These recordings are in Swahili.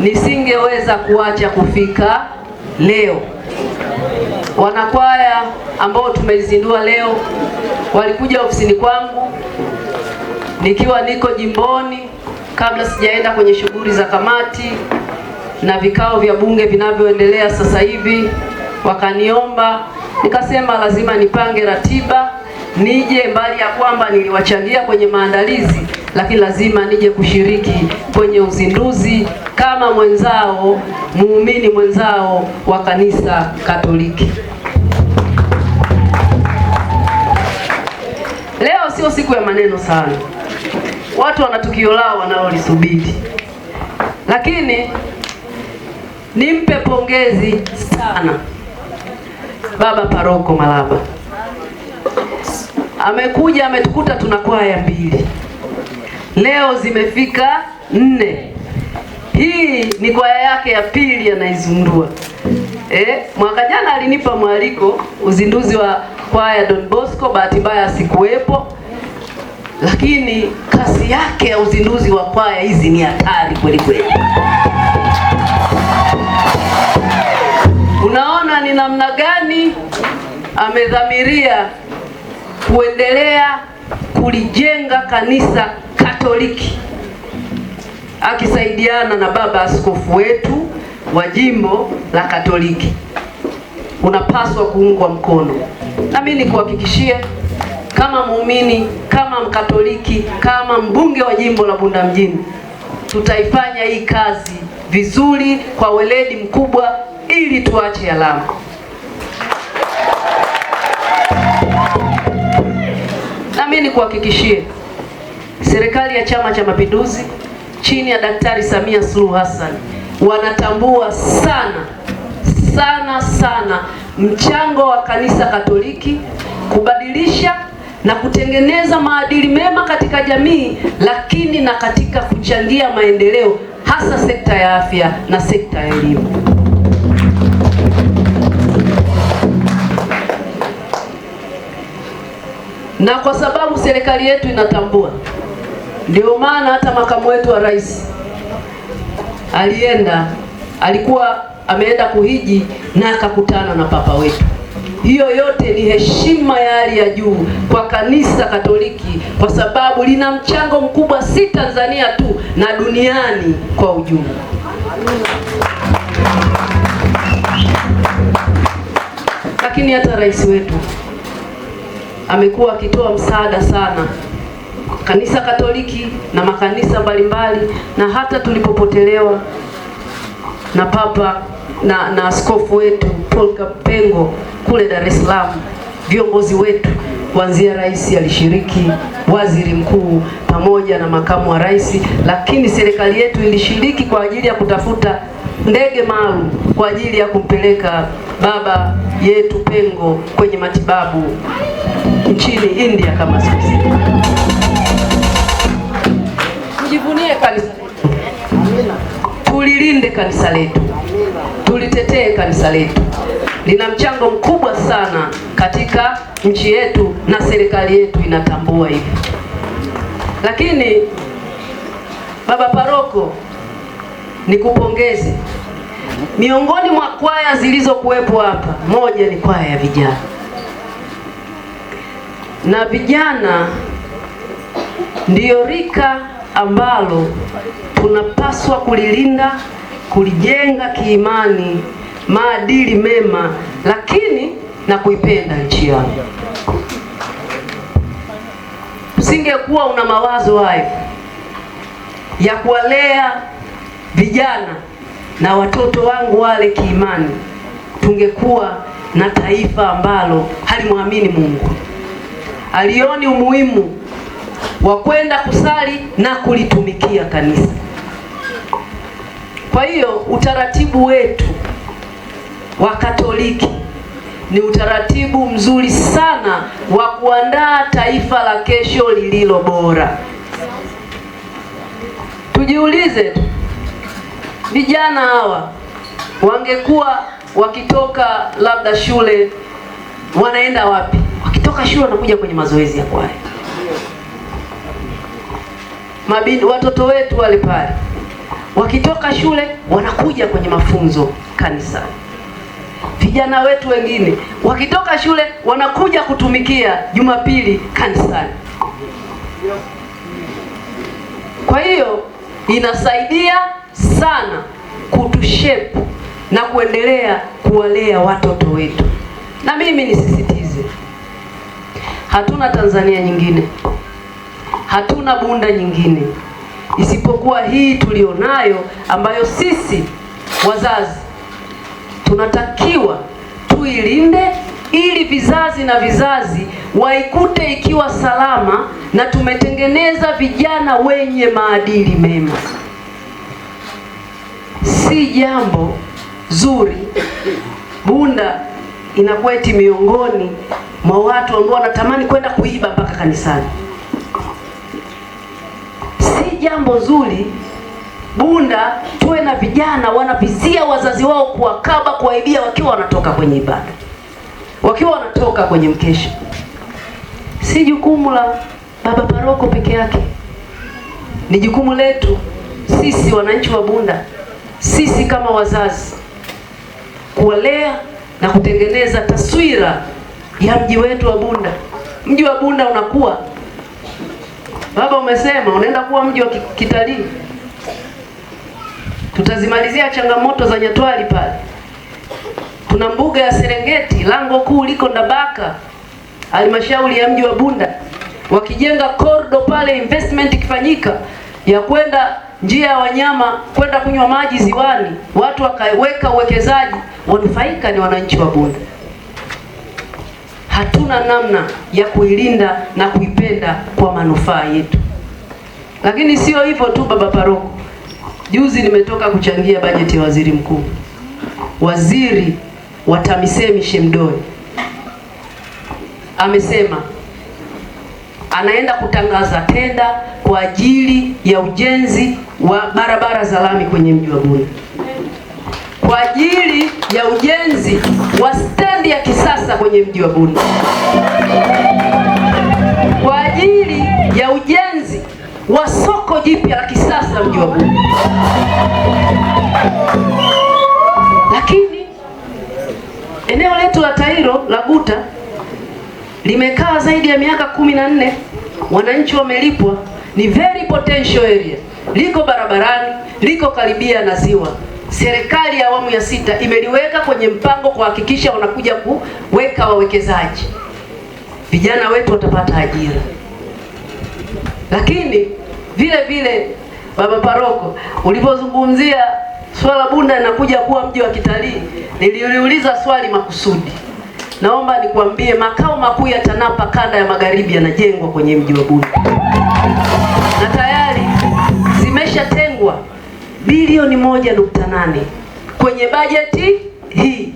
nisingeweza kuacha kufika leo. Wanakwaya ambao tumeizindua leo walikuja ofisini kwangu nikiwa niko jimboni, kabla sijaenda kwenye shughuli za kamati na vikao vya bunge vinavyoendelea sasa hivi. Wakaniomba, nikasema lazima nipange ratiba nije, mbali ya kwamba niliwachangia kwenye maandalizi, lakini lazima nije kushiriki kwenye uzinduzi kama mwenzao, muumini mwenzao wa kanisa Katoliki. Leo sio siku ya maneno sana, watu wana tukio lao wanalolisubiri, lakini nimpe pongezi sana Baba Paroko Malaba. Amekuja ametukuta tuna kwaya 2, leo zimefika 4. Hii ni kwaya yake ya 2 anaizundua. Mwaka jana alinipa mwaliko uzinduzi wa kwaya Don Bosco, bahati mbaya sikuwepo, lakini kasi yake ya uzinduzi wa kwaya hizi ni hatari kweli kweli. Unaona ni namna gani amedhamiria kuendelea kulijenga kanisa Katoliki, akisaidiana na baba askofu wetu wa jimbo la Katoliki. Unapaswa kuungwa mkono, na mimi nikuhakikishie kama muumini, kama Mkatoliki, kama mbunge wa jimbo la Bunda mjini, tutaifanya hii kazi vizuri kwa weledi mkubwa ili tuache alama. Na mimi nikuhakikishie serikali ya Chama cha Mapinduzi chini ya Daktari Samia Suluhu Hassan wanatambua sana sana sana mchango wa kanisa Katoliki kubadilisha na kutengeneza maadili mema katika jamii, lakini na katika kuchangia maendeleo, hasa sekta ya afya na sekta ya elimu. Na kwa sababu serikali yetu inatambua, ndio maana hata makamu wetu wa rais alikuwa ameenda kuhiji na akakutana na papa wetu. Hiyo yote ni heshima ya hali ya juu kwa kanisa Katoliki, kwa sababu lina mchango mkubwa si Tanzania tu na duniani kwa ujumla. Lakini hata rais wetu amekuwa akitoa msaada sana kanisa Katoliki na makanisa mbalimbali, na hata tulipopotelewa na papa na askofu wetu Paul Kapengo kule Dar es Salaam, viongozi wetu kuanzia rais alishiriki, waziri mkuu pamoja na makamu wa rais, lakini serikali yetu ilishiriki kwa ajili ya kutafuta ndege maalum kwa ajili ya kumpeleka baba yetu Pengo kwenye matibabu nchini India kama sisi. Tujivunie kanisa letu. Tulilinde kanisa letu. Tulitetee kanisa letu. Lina mchango mkubwa sana katika nchi yetu na serikali yetu inatambua hivi. Lakini Baba Paroko, nikupongeze. Miongoni mwa kwaya zilizokuwepo hapa, moja ni kwaya ya vijana. Na vijana ndiyo rika ambalo tunapaswa kulilinda, kulijenga kiimani, maadili mema, lakini na kuipenda nchi yao. Usingekuwa una mawazo hayo ya kuwalea vijana na watoto wangu wale kiimani, tungekuwa na taifa ambalo halimwamini Mungu, alioni umuhimu wa kwenda kusali na kulitumikia kanisa. Kwa hiyo utaratibu wetu wa Katoliki ni utaratibu mzuri sana wa kuandaa taifa la kesho lililo bora. Tujiulize, vijana hawa wangekuwa wakitoka labda shule, wanaenda wapi? Wakitoka shule wanakuja kwenye mazoezi ya kwaya. Watoto wetu wale pale wakitoka shule wanakuja kwenye mafunzo kanisani. Vijana wetu wengine wakitoka shule wanakuja kutumikia Jumapili kanisani. Kwa hiyo inasaidia sana kutushape na kuendelea kuwalea watoto wetu. Na mimi nisisitize, hatuna Tanzania nyingine, hatuna Bunda nyingine isipokuwa hii tulionayo, ambayo sisi wazazi tunatakiwa tuilinde ili vizazi na vizazi waikute ikiwa salama na tumetengeneza vijana wenye maadili mema. Si jambo zuri Bunda inakuwa eti miongoni mwa watu ambao wanatamani kwenda kuiba mpaka kanisani. Si jambo zuri Bunda tuwe na vijana wanavizia wazazi wao kuwakaba, kuwaibia wakiwa wanatoka kwenye ibada, wakiwa wanatoka kwenye mkesha. Si jukumu la baba paroko peke yake, ni jukumu letu sisi wananchi wa Bunda, sisi kama wazazi, kuwalea na kutengeneza taswira ya mji wetu wa Bunda. Mji wa Bunda unakuwa, baba umesema unaenda kuwa mji wa kitalii. Tutazimalizia changamoto za Nyatwali pale. Tuna mbuga ya Serengeti, lango kuu liko Ndabaka, halmashauri ya mji wa Bunda. Wakijenga kordo pale, investment ikifanyika ya kwenda njia ya wanyama kwenda kunywa maji ziwani, watu wakaweka uwekezaji, wanufaika ni wananchi wa Bunda. Hatuna namna ya kuilinda na kuipenda kwa manufaa yetu. Lakini sio hivyo tu baba paroko. Juzi nimetoka kuchangia bajeti ya waziri mkuu. Waziri wa TAMISEMI Shemdoe amesema anaenda kutangaza tenda kwa ajili ya ujenzi wa barabara za lami kwenye mji wa Bunda, kwa ajili ya ujenzi wa stendi ya kisasa kwenye mji wa Bunda, kwa ajili ya ujenzi wa soko jipya la kisasa mji wa Bunda. Lakini eneo letu la Tairo la Guta limekaa zaidi ya miaka 14, wananchi wamelipwa, ni very potential area, liko barabarani, liko karibia na ziwa. Serikali ya awamu ya 6 imeliweka kwenye mpango kuhakikisha wanakuja kuweka wawekezaji, vijana wetu watapata ajira. Lakini vile vile baba paroko, ulipozungumzia swala Bunda inakuja kuwa mji wa kitalii, niliuliza swali makusudi. Naomba nikwambie, makao makuu ya TANAPA kanda ya magharibi yanajengwa kwenye mji wa Bunda, na tayari zimeshatengwa bilioni 1.8 kwenye bajeti hii.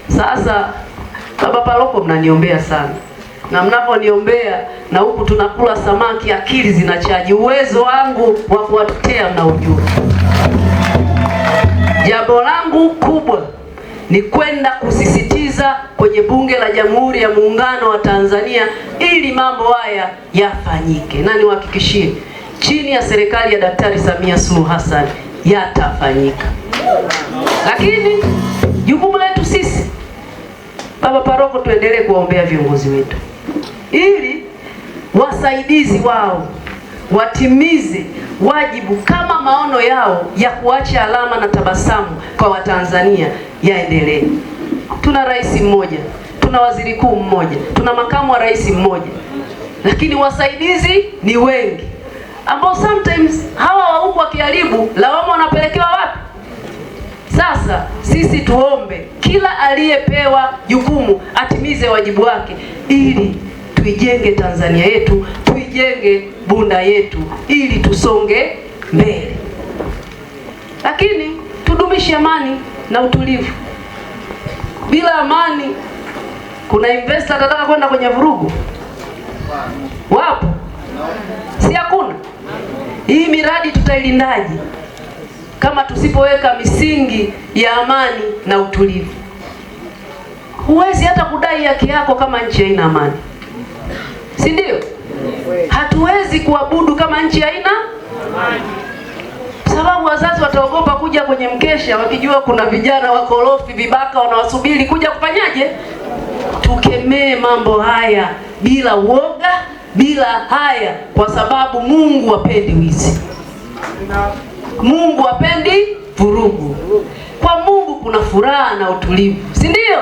Sasa baba paroko, mnaniombea sana, na mnaponiombea na huku tunakula samaki, akili zinachaji, uwezo wangu wa kuwatetea mnaujua. Jambo langu kubwa ni kwenda kusisitiza kwenye Bunge la Jamhuri ya Muungano wa Tanzania ili mambo haya yafanyike, na niwahakikishie chini ya serikali ya Daktari Samia Suluhu Hassan yatafanyika. Lakini jukumu letu sisi baba paroko, tuendelee kuwaombea viongozi wetu ili wasaidizi wao watimize wajibu kama maono yao ya kuacha alama na tabasamu kwa Watanzania yaendelee. Tuna rais mmoja, tuna waziri kuu mmoja, tuna makamu wa rais mmoja, lakini wasaidizi ni wengi ambao sometimes hawa wa huku wakiharibu, lawama wanapelekewa wapi? Sasa sisi tuombe kila aliyepewa jukumu atimize wajibu wake ili tuijenge Tanzania yetu, tuijenge Bunda yetu ili tusonge mbele. Lakini tudumishe amani na utulivu. Bila amani, kuna investor atataka kwenda kwenye vurugu? Wapo? Si hakuna? Hii miradi tutailindaje kama tusipoweka misingi ya amani na utulivu? Huwezi hata kudai haki yako kama nchi haina amani, si ndio? Hatuwezi kuabudu kama nchi haina amani. sababu wazazi wataogopa kuja kwenye mkesha wakijua kuna vijana wakorofi, vibaka wanawasubiri kuja kufanyaje. Tukemee mambo haya bila uoga, bila haya, kwa sababu Mungu hapendi wizi. Mungu hapendi vurugu. Kwa Mungu kuna furaha na utulivu, si ndio?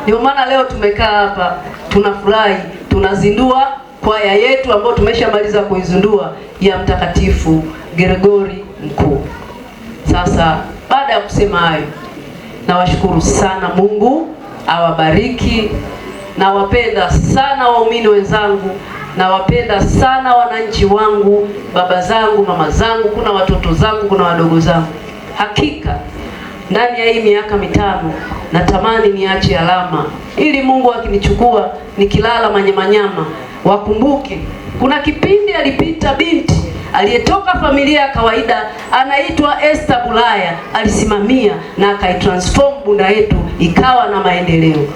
Ndio maana leo tumekaa hapa tunafurahi, tunazindua kwaya yetu ambayo tumeshamaliza kuizindua ya Mtakatifu Gregori Mkuu. Sasa baada ya kusema hayo, nawashukuru sana, Mungu awabariki. Nawapenda sana waumini wenzangu, nawapenda sana wananchi wangu, baba zangu, mama zangu, kuna watoto zangu, kuna wadogo zangu. Hakika ndani ya hii miaka mitano natamani niache alama, ili Mungu akinichukua nikilala manyamanyama wakumbuke kuna kipindi alipita binti aliyetoka familia ya kawaida anaitwa Esther Bulaya, alisimamia na akaitransform Bunda yetu ikawa na maendeleo.